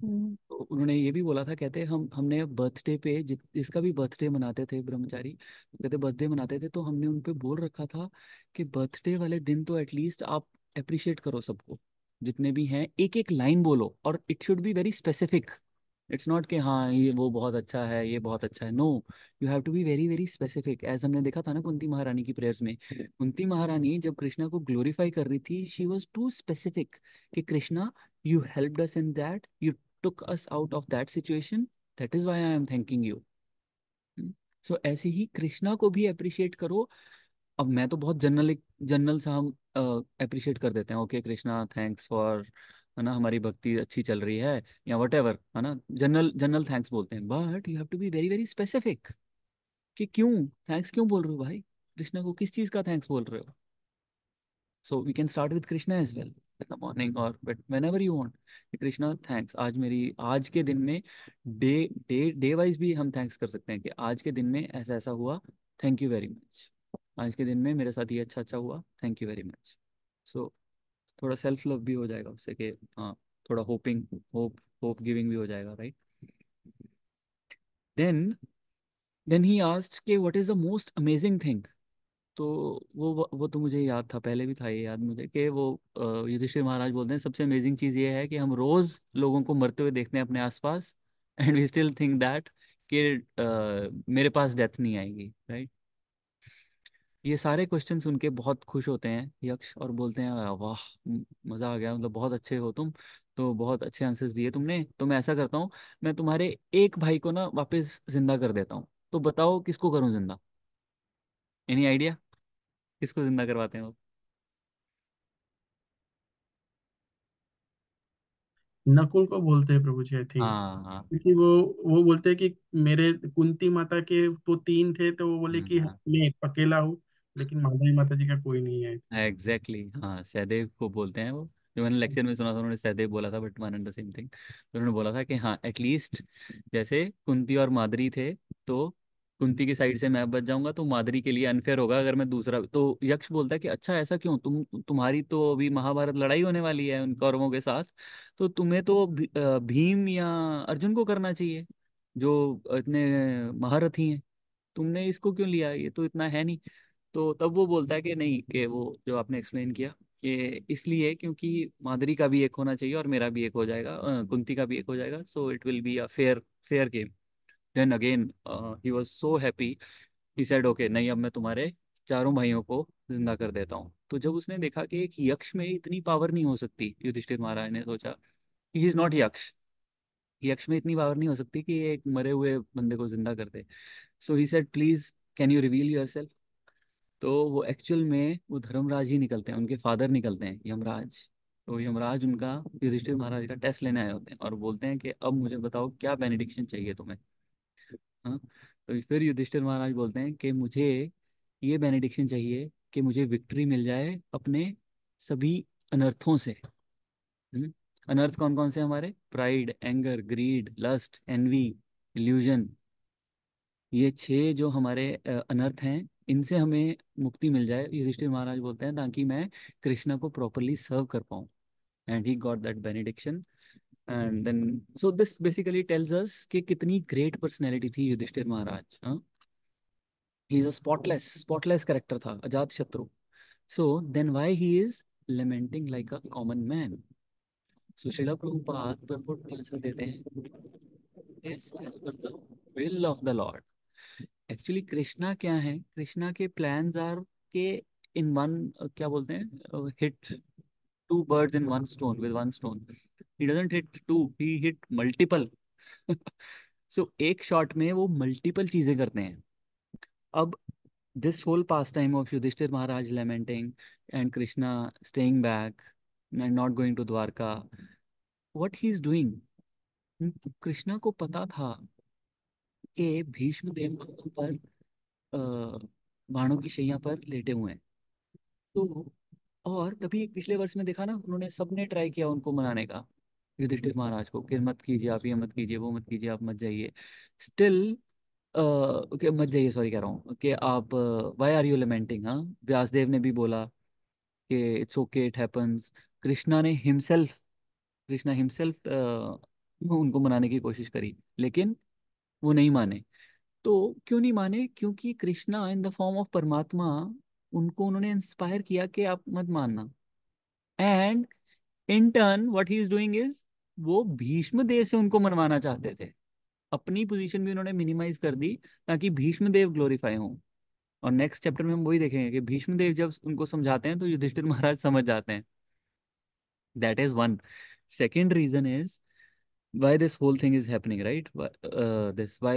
तो उन्होंने ये भी बोला था, कहते हमने बर्थडे पे जिसका भी बर्थडे मनाते थे ब्रह्मचारी, तो कहते बर्थडे मनाते थे तो हमने उन पे बोल रखा था कि बर्थडे वाले दिन तो एटलीस्ट आप अप्रिशिएट करो सबको, जितने भी हैं, एक एक लाइन बोलो, और it should be very specific. It's not कि हाँ ये वो बहुत अच्छा है, ये बहुत अच्छा है, no, you have to be very very specific. As हमने देखा था ना कुंती महारानी की प्रेयर्स में, कुंती महारानी जब कृष्णा को ग्लोरीफाई कर रही थी शी वॉज टू स्पेसिफिक कि Krishna you helped us in that, you took us out of that situation, that is why I am thanking you. सो ऐसे ही कृष्णा को भी अप्रिशिएट करो। अब मैं तो बहुत जनरल जनरल सा हम अप्रिशिएट कर देते हैं, ओके कृष्णा थैंक्स फॉर, है ना, हमारी भक्ति अच्छी चल रही है, या वट एवर, है ना, जनरल जनरल थैंक्स बोलते हैं, but you have to be very very specific कि क्यों थैंक्स क्यों बोल रहे हो भाई, कृष्णा को किस चीज़ का थैंक्स बोल रहे हो। So we can start with Krishna as well in the morning और but whenever you want, Krishna thanks, आज मेरी, आज के दिन में, डे डे वाइज भी हम थैंक्स कर सकते हैं कि आज के दिन में ऐसा ऐसा हुआ, थैंक यू वेरी मच, आज के दिन में मेरे साथ ये अच्छा अच्छा हुआ, थैंक यू वेरी मच। सो थोड़ा सेल्फ लव भी हो जाएगा उससे कि हाँ, थोड़ा होप गिविंग भी हो जाएगा, right? Then then he asked कि what is the most amazing thing. तो वो तो मुझे याद था, पहले भी था ये याद मुझे कि वो युधिष्ठिर महाराज बोलते हैं सबसे अमेजिंग चीज़ ये है कि हम रोज लोगों को मरते हुए देखते हैं अपने आसपास, and we still think that कि मेरे पास डेथ नहीं आएगी, राइट? ये सारे क्वेश्चन सुन के बहुत खुश होते हैं यक्ष और बोलते हैं वाह, मज़ा आ गया, मतलब बहुत अच्छे हो तुम, तो बहुत अच्छे आंसर्स दिए तुमने, तो मैं ऐसा करता हूँ, मैं तुम्हारे एक भाई को ना वापस जिंदा कर देता हूँ, तो बताओ किसको करूँ जिंदा? एनी आइडिया किसको जिंदा करवाते हैं वो? नकुल को बोलते हैं प्रभु जी, आई थिंक। हाँ हाँ क्योंकि वो बोलते हैं कि मेरे कुंती माता के तो तीन थे, तो वो बोले कि हाँ मैं अकेला हूँ, लेकिन माधवी माता जी का कोई नहीं है। एग्जैक्टली हाँ, सहदेव को बोलते हैं वो, जो मैंने लेक्चर में सुना था उन्होंने सहदेव बोला था, but one and the same thing. तो उन्होंने बोला था कि हाँ एटलीस्ट जैसे कुंती और माद्री थे, तो कुंती की साइड से मैं बच जाऊंगा तो मादरी के लिए अनफेयर होगा अगर मैं दूसरा। तो यक्ष बोलता है कि अच्छा ऐसा क्यों, तुम्हारी तो अभी महाभारत लड़ाई होने वाली है उन कौरवों के साथ, तो तुम्हें तो भीम या अर्जुन को करना चाहिए जो इतने महारथी हैं, तुमने इसको क्यों लिया, ये तो इतना है नहीं। तो तब वो बोलता है कि नहीं, कि वो जो आपने एक्सप्लेन किया कि इसलिए क्योंकि मादरी का भी एक होना चाहिए और मेरा भी एक हो जाएगा, कुंती का भी एक हो जाएगा, so it will be a fair fair game. Then again he was so happy, he said okay, नहीं अब मैं तुम्हारे चारों भाइयों को जिंदा कर देता हूँ। तो जब उसने देखा कि एक यक्ष में इतनी पावर नहीं हो सकती, युधिष्ठिर महाराज ने सोचा ही इज नॉट यक्ष, यक्ष में इतनी पावर नहीं हो सकती कि एक मरे हुए बंदे को जिंदा कर दे। So he said please can you reveal yourself. तो वो एक्चुअल में वो धर्मराज ही निकलते हैं, उनके फादर निकलते हैं, यमराज। तो यमराज उनका युधिष्ठिर महाराज का टेस्ट लेने आए होते हैं और बोलते हैं कि अब मुझे बताओ क्या बेनिडिक्शन चाहिए तुम्हें। हाँ, तो फिर युधिष्ठिर महाराज बोलते हैं कि मुझे ये बेनिडिक्शन चाहिए कि मुझे विक्ट्री मिल जाए अपने सभी अनर्थों से। हम्म, अनर्थ कौन कौन से हमारे, pride, anger, greed, lust, envy, illusion, ये छह जो हमारे अनर्थ हैं, इनसे हमें मुक्ति मिल जाए, युधिष्ठिर महाराज बोलते हैं, ताकि मैं कृष्णा को प्रॉपरली सर्व कर पाऊँ। And he got that benediction. And then so this basically tells us कि कितनी ग्रेट पर्सनैलिटी थी युधिष्ठिर महाराज। हाँ, he is a spotless character था, Ajatashatru. So then why he is lamenting like a common man. So Srila Prabhupada purport में answer देते हैं, yes, as per the will of the Lord। Actually Krishna क्या है, कृष्णा के प्लान्स आर के इन वन, क्या बोलते हैं, hit two birds in one stone, with one stone. He doesn't hit two, he hit multiple. सो एक शॉट में वो मल्टीपल चीजें करते हैं। अब this whole pastime of Yudhishthir Maharaj lamenting and Krishna staying back and not going to Dwarka, what he is doing, Krishna को पता था कि भीष्म देव वहां पर बाणों की शैया पर लेटे हुए हैं। तो और तभी पिछले वर्ष में देखा ना, उन्होंने सबने ट्राई किया उनको मनाने का, युधिष्ठिर महाराज को, कि मत कीजिए आप, ये मत कीजिए, वो मत कीजिए, आप मत जाइए। स्टिल कि मत जाइए, सॉरी कह रहा हूँ, कि आप वाई आर यू लमेंटिंग। हाँ, व्यासदेव ने भी बोला कि it's okay, it happens. Krishna ने हिमसेल्फ, कृष्णा हिमसेल्फ उनको मनाने की कोशिश करी, लेकिन वो नहीं माने। तो क्यों नहीं माने, क्योंकि Krishna in the form of परमात्मा, उनको उन्होंने इंस्पायर किया कि आप मत मानना। And in turn what he is doing is, वो भीष्म देव से उनको मनवाना चाहते थे। अपनी पोजीशन भी उन्होंने मिनिमाइज कर दी ताकि भीष्म देव ग्लोरीफाई हों। और नेक्स्ट चैप्टर में हम वही देखेंगे कि भीष्म देव जब उनको समझाते हैं तो युधिष्ठिर महाराज समझ जाते हैं। That is one. Second reason is why this whole thing is happening, right? This why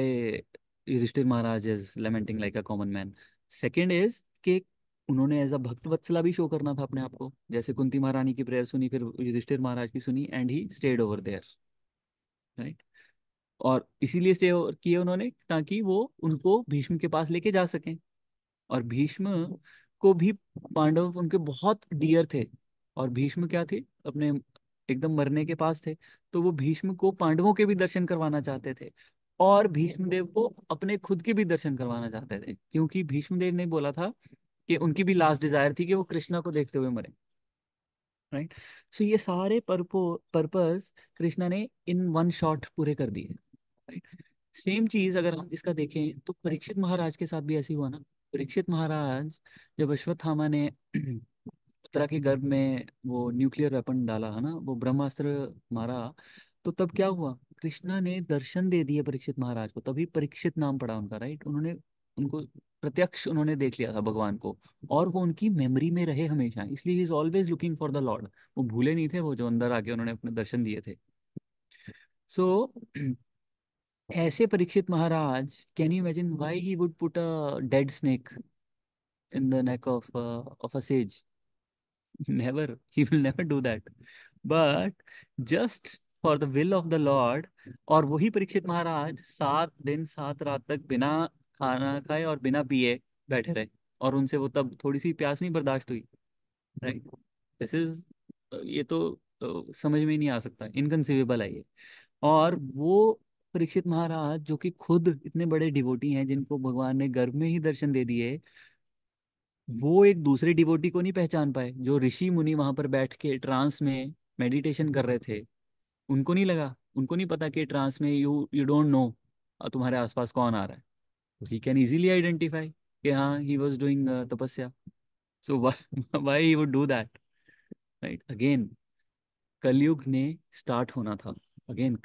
Yudhishthir Maharaj is lamenting like a common man. Second is कि उन्होंने एज अ भक्त वत्सला भी शो करना था अपने आप को, जैसे कुंती महारानी की प्रेयर सुनी, फिर युधिष्ठिर महाराज की सुनी, and he stayed over there, right. और इसीलिए स्टे किए उन्होंने ताकि वो उनको भीष्म के पास लेके जा सकें। और भीष्म को भी पांडव उनके बहुत डियर थे, और भीष्म क्या थे, अपने एकदम मरने के पास थे। तो वो भीष्म को पांडवों के भी दर्शन करवाना चाहते थे, और भीष्म देव को अपने खुद के भी दर्शन करवाना चाहते थे, क्योंकि भीष्म देव ने बोला था कि उनकी भी लास्ट डिजायर थी कि वो कृष्णा को देखते हुए मरे, राइट। सो ये सारे पर्पस कृष्णा ने इन वन शॉट पूरे कर दिए, राइट। सेम चीज अगर हम इसका देखें तो परीक्षित महाराज के साथ भी ऐसी हुआ ना। परीक्षित महाराज, जब अश्वत्थामा ने उत्तरा के गर्भ में वो न्यूक्लियर वेपन डाला है ना, वो ब्रह्मास्त्र मारा, तो तब क्या हुआ, कृष्णा ने दर्शन दे दिए परीक्षित महाराज को, तभी परीक्षित नाम पड़ा उनका, राइट। उन्होंने उनको प्रत्यक्ष उन्होंने देख लिया था भगवान को, और वो उनकी मेमोरी में रहे हमेशा, इसलिए he is always looking for the Lord. वो भूले नहीं थे वो, जो अंदर आके उन्होंने अपने दर्शन दिए थे। सो ऐसे Parikshit Maharaj, can you imagine why he would put a dead snake in the neck of a sage? Never, he will never do that, but just for the will of the lord. और वही परीक्षित महाराज 7 दिन 7 रात तक बिना खाना खाए और बिना पिए बैठे रहे, और उनसे वो तब थोड़ी सी प्यास नहीं बर्दाश्त हुई, राइट। दिस इज, ये तो समझ में ही नहीं आ सकता, इनकंसीवेबल है ये। और वो परीक्षित महाराज जो कि खुद इतने बड़े डिवोटी हैं, जिनको भगवान ने गर्भ में ही दर्शन दे दिए, वो एक दूसरे डिवोटी को नहीं पहचान पाए, जो ऋषि मुनि वहां पर बैठ के ट्रांस में मेडिटेशन कर रहे थे। उनको नहीं लगा, उनको नहीं पता कि ट्रांस में यू यू डोंट नो तुम्हारे आसपास कौन आ रहा है। तो ही कैन इजीली आइडेंटिफाई कि हाँ, ही वॉज डूइंग तपस्या। So why he would do that, right? Again कलयुग ने स्टार्ट होना था। अगेन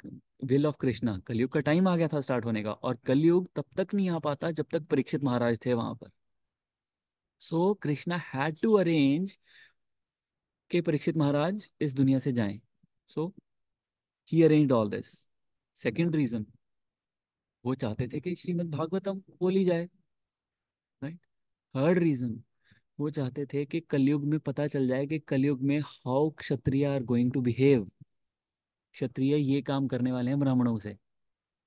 विल ऑफ कृष्णा, कलयुग का टाइम आ गया था स्टार्ट होने का, और कलयुग तब तक नहीं आ पाता जब तक परीक्षित महाराज थे वहां पर। So Krishna had to arrange कि परीक्षित महाराज इस दुनिया से जाएं। So he arranged all this. Second reason, वो चाहते थे कि श्रीमद् भागवतम बोली जाए, राइट? थर्ड रीजन, वो चाहते थे कि कलयुग में पता चल जाए कि कलयुग में how kshatriya are going to behave. क्षत्रिय ये काम करने वाले हैं ब्राह्मणों से,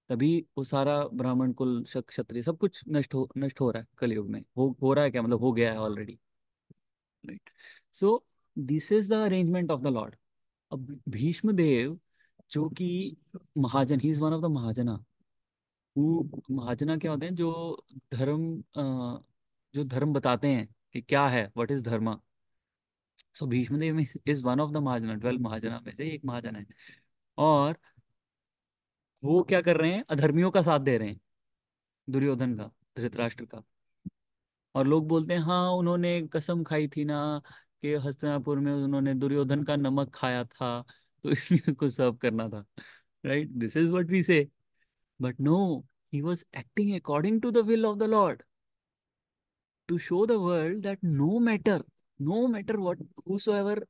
तभी वो सारा ब्राह्मण कुल क्षत्रिय सब कुछ नष्ट हो रहा है कलयुग में। हो रहा है क्या, मतलब हो गया है already, right? So this is the arrangement of the lord. अब भीष्म देव जो कि महाजन, he is one of the mahajana. वो महाजना क्या होते हैं? धर्म अ, जो धर्म बताते हैं कि क्या है, व्हाट इज धर्म। सो भीष्म देव इज वन ऑफ द महाजना, 12 महाजना में से एक महाजन है। और वो क्या कर रहे हैं? अधर्मियों का साथ दे रहे हैं, दुर्योधन का, धृतराष्ट्र का। और लोग बोलते हैं हाँ, उन्होंने कसम खाई थी ना कि हस्तिनापुर में उन्होंने दुर्योधन का नमक खाया था, तो इसलिए उसको सर्व करना था, right? This is what we say. But no, he was acting according to the will of the lord, to show the world that no matter what whosoever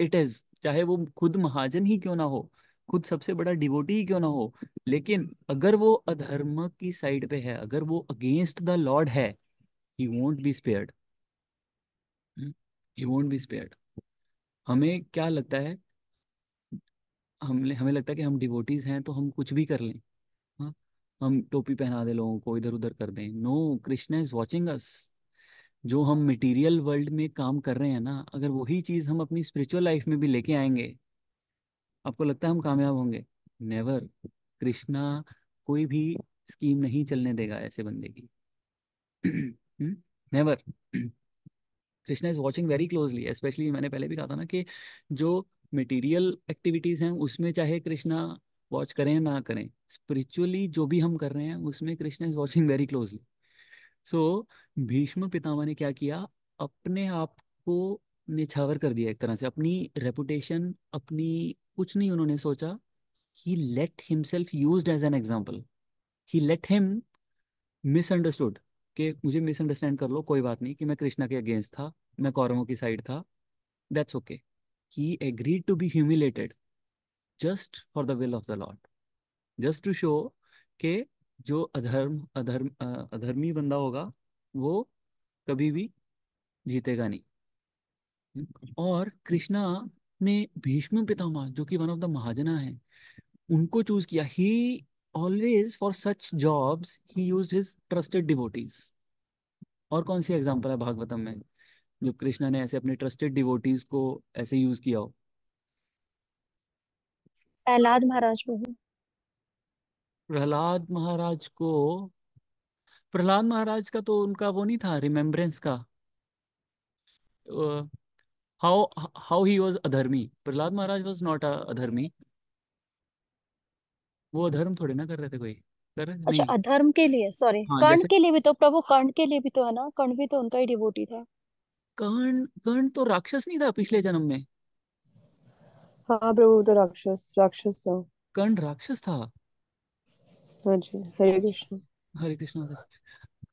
it is, चाहे वो खुद महाजन ही क्यों ना हो, खुद सबसे बड़ा डिवोटी ही क्यों ना हो, लेकिन अगर वो अधर्म की साइड पे है, अगर वो अगेंस्ट द लॉर्ड है, he won't be spared. He won't be spared. हमें क्या लगता है? हमें हमें लगता है कि हम डिवोटीज हैं तो हम कुछ भी कर लें। हाँ, हम टोपी पहना दे लोगों को, इधर उधर कर दें। No, Krishna is watching us. जो हम मटेरियल वर्ल्ड में काम कर रहे हैं ना, अगर वही चीज हम अपनी स्पिरिचुअल लाइफ में भी लेके आएंगे, आपको लगता है हम कामयाब होंगे? नेवर। कृष्णा कोई भी स्कीम नहीं चलने देगा ऐसे बंदे की। Never. Krishna is watching very closely. Specially मैंने पहले भी कहा था ना कि जो मटेरियल एक्टिविटीज हैं उसमें चाहे कृष्णा वॉच करें ना करें, स्पिरिचुअली जो भी हम कर रहे हैं उसमें Krishna is watching very closely. So Bhishma Pitamah ने क्या किया? अपने आप को निछावर कर दिया एक तरह से, अपनी रेपुटेशन, अपनी कुछ नहीं उन्होंने सोचा। He let himself used as an example. He let him misunderstood, कि मुझे मिसअंडरस्टैंड कर लो, कोई बात नहीं कि मैं कृष्णा के अगेंस्ट था, मैं कौरवों की साइड था, that's okay. He agreed to be humiliated just for the will of the lord, just to show के जो अधर्मी बंदा होगा वो कभी भी जीतेगा नहीं। और कृष्णा ने भीष्म पितामह जो कि वन ऑफ द महाजना है, उनको चूज किया। ही always for such jobs he used his trusted devotees. और कौन सी एग्जांपल है भागवतम में जो कृष्णा ने ऐसे अपने ट्रस्टेड डिवोटीज को ऐसे यूज किया हो? प्रहलाद महाराज प्रभु। प्रहलाद महाराज को, प्रहलाद महाराज का तो उनका वो नहीं था रिमेम्बरेंस का। हाउ हाउ ही वॉज अधर्मी? प्रहलाद महाराज वॉज नॉट अधर्मी। वो अधर्म थोड़े ना कर रहे थे, कोई कर रहे थे अच्छा, नहीं। अधर्म के लिए सॉरी, हाँ, कर्ण जैसे के लिए भी तो प्रभु, कर्ण के लिए भी तो है ना, कर्ण भी तो उनका ही डिवोटी था। कर्ण, कर्ण तो राक्षस नहीं था पिछले जन्म में? हाँ प्रभु, तो राक्षस राक्षस था। कर्ण राक्षस था? हाँ जी, हरे कृष्ण। हरे कृष्णा हरे।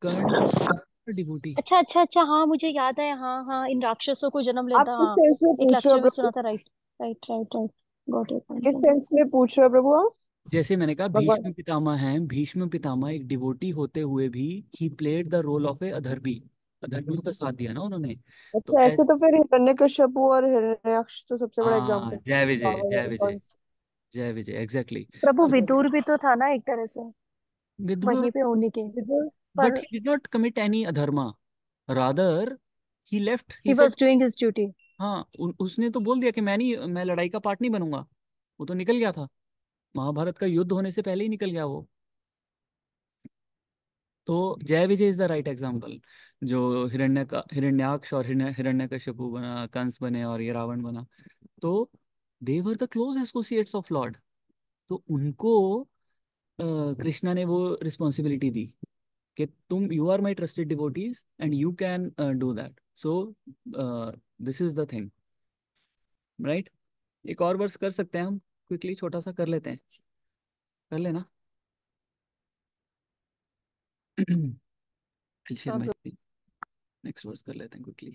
कर्ण डिवोटी। अच्छा अच्छा अच्छा, हाँ मुझे याद है, हाँ हाँ, इन राक्षसों को जन्म आप लेता, किस हाँ। सेंस में एक पूछ रहे हो लेक्चर में सुना प्रभु? था, right right right right. Got it किस प्रभु। सेंस में पूछ रहे हो प्रभु आप? जैसे मैंने कहा भगवान। भीष्म पितामह हैं, भीष्म पितामह एक डिवोटी होते हुए भी he played the role of a अधर्मी। अधर्मियों का साथ दिया ना उन्होंने। तो अच्छा, ऐसे तो फिर हिरण्यकश्यप और हिरण्याक्ष तो सबसे बड़ा हाँ, एग्जाम्पल। जय विजय, पावर जय विजय, आइकॉन्स। जय विजय, एग्जैक्टली। प्रभु सो विदुर भी तो था ना एक तरह से, विदुर, वहीं पे होने के, विदुर। बट पर ही did not commit any adharma, rather he left, he he said. Was doing his duty. हाँ, उसने तो बोल दिया कि मैं नहीं, मैं लड़ाई का पार्ट नहीं बनूंगा। वो तो निकल गया था। महाभारत का युद्ध होने से पहले ही निकल गया वो। तो जय विजय इज द राइट एग्जाम्पल। जो हिरण्याक्ष और हिरण्यकशिपु बना, कंस बने और ये रावण बना, तो they were the close associates of lord. तो उनको कृष्णा ने वो रिस्पॉन्सिबिलिटी दी कि तुम, you are my trusted devotees and you can do that, so this is the thing, right. एक और वर्स कर सकते हैं हम, क्विकली छोटा सा कर लेते हैं, कर लेना। I'll share हाँ my Prabhu. screen. Next verse कर लेते हैं क्विकली।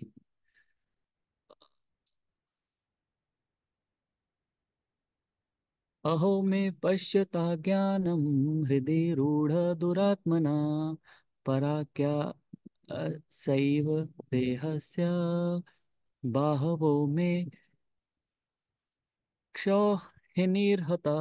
अहो मे पश्यता ज्ञानम हृदय रूढ़ दुरात्मना पराक्या सैव देहस्य बाहवो मे क्षोहिनीर्हता।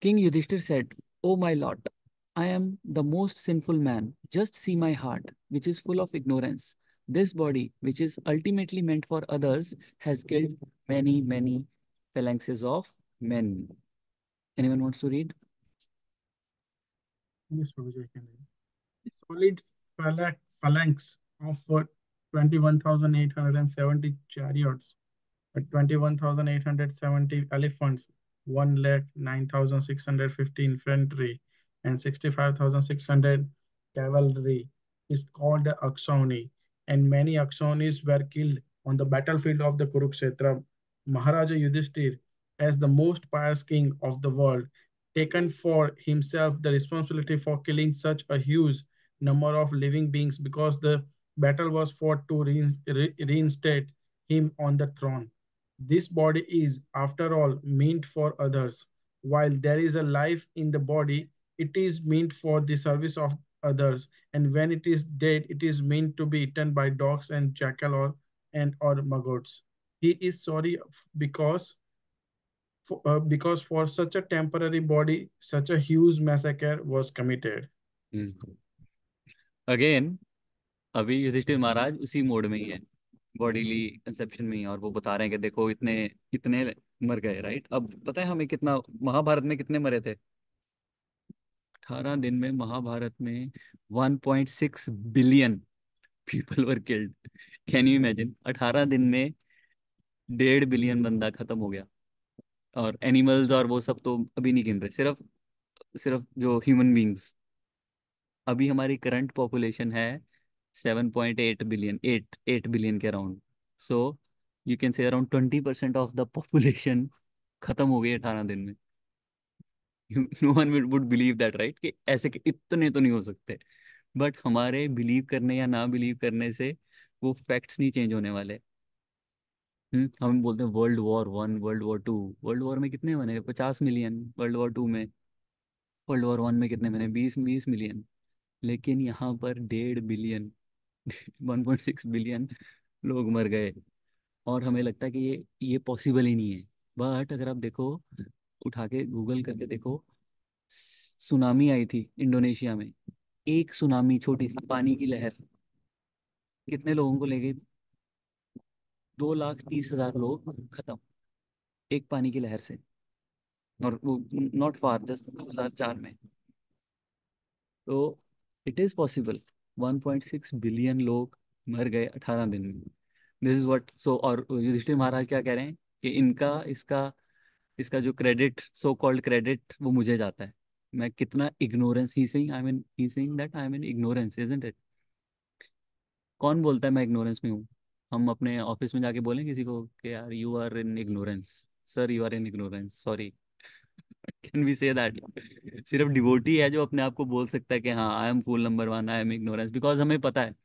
King Yudhishthir said, O my lord, I am the most sinful man. Just see my heart, which is full of ignorance. This body, which is ultimately meant for others, has killed many, many phalanxes of men. Anyone wants to read? Yes, Prabhuji, I can read. Solid phalanx of 21,870 chariots, 21,870 elephants, 1,09,650 infantry, and 65,600 cavalry is called the Akshoni, and many Akshonis were killed on the battlefield of the Kurukshetra. Maharaja Yudhishthir, as the most pious king of the world, taken for himself the responsibility for killing such a huge number of living beings because the battle was fought to reinstate him on the throne. This body is, after all, meant for others. While there is a life in the body, it is meant for the service of others. And when it is dead, it is meant to be eaten by dogs and jackal or maggots. He is sorry because for such a temporary body, such a huge massacre was committed. Again अभी युधिष्ठिर महाराज उसी mode में ही है, bodily conception में ही, और वो बता रहे हैं कि देखो इतने इतने मर गए, राइट। अब पता है हमें कितना, महाभारत में कितने मरे थे? 18 दिन में महाभारत में 1.6 billion people were killed. Can you imagine? 18 दिन में 1.5 बिलियन बंदा खत्म हो गया। और एनिमल्स और वो सब तो अभी नहीं गिन रहे, सिर्फ सिर्फ जो ह्यूमन बींग्स। अभी हमारी करंट पॉपुलेशन है 7.8 बिलियन, 8 बिलियन के around. So you can say around 20% of the population खत्म हो गई 18 दिन में। No one would believe that, right, कि ऐसे कि इतने तो नहीं हो सकते। बट हमारे बिलीव करने या ना बिलीव करने से वो फैक्ट्स नहीं चेंज होने वाले। हम बोलते हैं world war 1, world war 2। World war में कितने बने? 50 मिलियन। वर्ल्ड वॉर 2 में, वर्ल्ड वॉर 1 में कितने बने? 20 मिलियन। लेकिन यहाँ पर 1.5 बिलियन 1.6 बिलियन लोग मर गए। और हमें लगता है कि ये पॉसिबल ही नहीं है। बट अगर आप देखो, उठा के गूगल करके देखो, सुनामी आई थी इंडोनेशिया में। एक सुनामी, छोटी सी पानी की लहर, कितने लोगों को ले गई? 2,30,000 लोग खत्म, एक पानी की लहर से। और वो नॉट फार, जस्ट 2004 में। तो इट इज पॉसिबल। 1.6 बिलियन लोग मर गए 18 दिन में। दिस इज व्हाट, सो और युधिष्ठिर महाराज क्या कह रहे हैं कि इनका इसका इसका जो क्रेडिट, सो कॉल्ड क्रेडिट, वो मुझे जाता है। मैं कितना ignorance, he saying that I am in ignorance, isn't it? कौन बोलता है मैं इग्नोरेंस में हूँ? हम अपने ऑफिस में जाके बोलें किसी को कि यार you are in ignorance, sir you are in ignorance, sorry? Can we say that? सिर्फ डिवोटी है जो अपने आप को बोल सकता है कि हाँ I am fool number 1, I am ignorance, because हमें पता है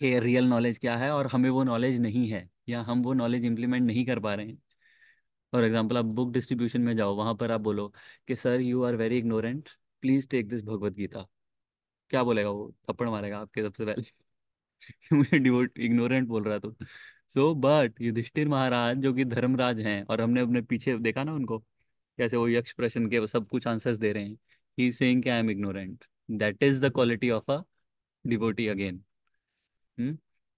कि रियल नॉलेज क्या है और हमें वो नॉलेज नहीं है, या हम वो नॉलेज इंप्लीमेंट नहीं कर पा रहे हैं। फॉर एग्जाम्पल, आप बुक डिस्ट्रीब्यूशन में जाओ, वहां पर आप बोलो कि sir you are very ignorant, please take this Bhagavad Gita. क्या बोलेगा वो? थप्पड़ मारेगा आपके सबसे पहले। मुझे डिवोट इग्नोरेंट बोल रहा, तो सो बट युधिष्ठिर महाराज जो कि धर्मराज हैं, और हमने अपने पीछे देखा ना उनको कैसे वो यक्ष प्रश्न के वो सब कुछ आंसर्स दे रहे हैं। ही सेइंग कि I am ignorant. That is the quality of a devotee again.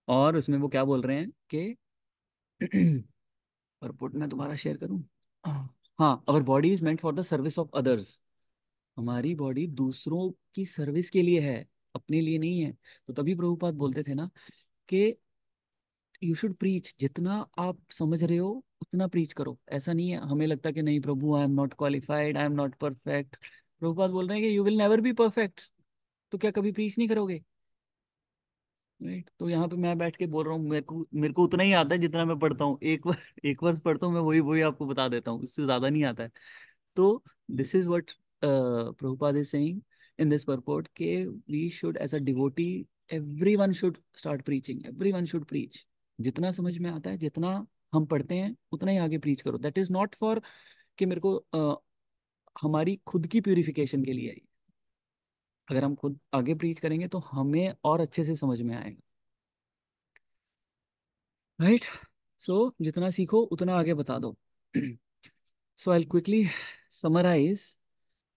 और उसमें वो क्या बोल रहे हैं कि और पुट मैं दोबारा शेयर करूं? हाँ, our body is meant for the service of others. हमारी बॉडी दूसरों की सर्विस के लिए है, अपने लिए नहीं है। तो तभी प्रभुपाद बोलते थे ना कि यू शुड प्रीच, जितना आप समझ रहे हो उतना प्रीच करो। ऐसा नहीं है हमें लगता कि नहीं Prabhu, I am not qualified, I am not perfect. Prabhupada बोल रहे हैं कि you will never be perfect, तो क्या कभी प्रीच नहीं करोगे? राइट। तो यहाँ पे मैं बैठ के बोल रहा हूँ, मेरे को उतना ही आता है जितना मैं पढ़ता हूँ। एक वर्ष पढ़ता हूँ मैं, वही वही आपको बता देता हूँ, उससे ज्यादा नहीं आता है। तो this is what Prabhupada is saying in this purport के we should as a devotee, everyone should start preaching, everyone should preach. जितना समझ में आता है, जितना हम पढ़ते हैं उतना ही आगे प्रीच करो। दैट इज नॉट फॉर कि मेरे को हमारी खुद की प्यूरिफिकेशन के लिए है। अगर हम खुद आगे प्रीच करेंगे तो हमें और अच्छे से समझ में आएगा। राइट। सो जितना सीखो उतना आगे बता दो। सो आई क्विकली समराइज।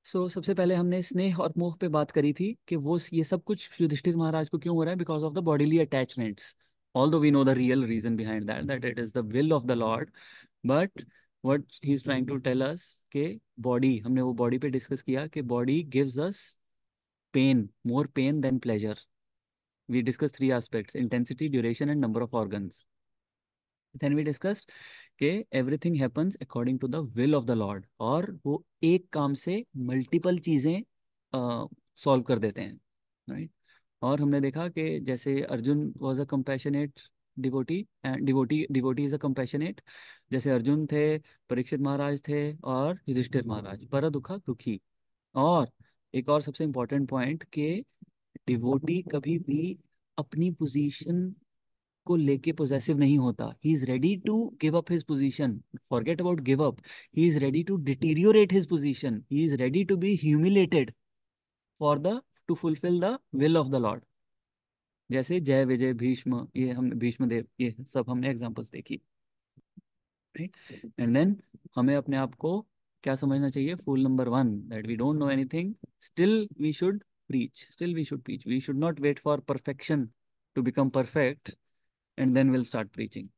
सो सबसे पहले हमने स्नेह और मोह पे बात करी थी कि वो ये सब कुछ युधिष्ठिर महाराज को क्यों हो रहा है, because of the bodily attachments. Although we know the real reason behind that, that it is the will of the lord. But what he is trying to tell us के बॉडी, हमने वो बॉडी पे discuss किया कि body gives us pain, more pain than pleasure. We discuss three aspects: intensity, duration and number of organs. Then we discuss कि everything happens according to the will of the lord, और वो एक काम से multiple चीजें solve कर देते हैं। राइट। और हमने देखा कि जैसे Arjun was a compassionate devotee, and devotee is a compassionate. जैसे अर्जुन थे, परीक्षित महाराज थे, और युधिष्ठिर महाराज पर दुखा दुखी। और एक और सबसे इंपॉर्टेंट पॉइंट कि डिवोटी कभी भी अपनी पोजीशन को लेके पोजेसिव नहीं होता। He is ready to give up his position, forget about give up, he is ready to deteriorate his position, he is ready to be humiliated for the to fulfil the will of the lord. जैसे जय विजय भीष्म, ये हम भीष्म देव, ये सब हमने examples देखी। Right. And then हमें अपने आप को क्या समझना चाहिए? Fool number one, that we don't know anything, still we should preach, still we should preach. We should not wait for perfection to become perfect and then we'll start preaching.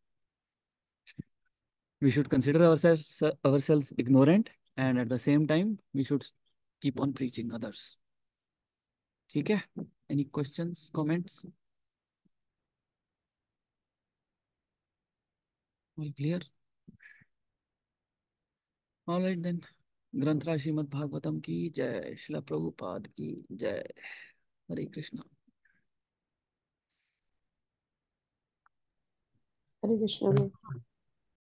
We should consider ourselves ignorant, and at the same time we should keep on preaching others. ठीक है? Any questions, comments? All clear? All right then. ग्रंथराज Shrimad Bhagavatam की जय, श्रील प्रभुपाद की जय। हरे कृष्णा। हरे कृष्ण।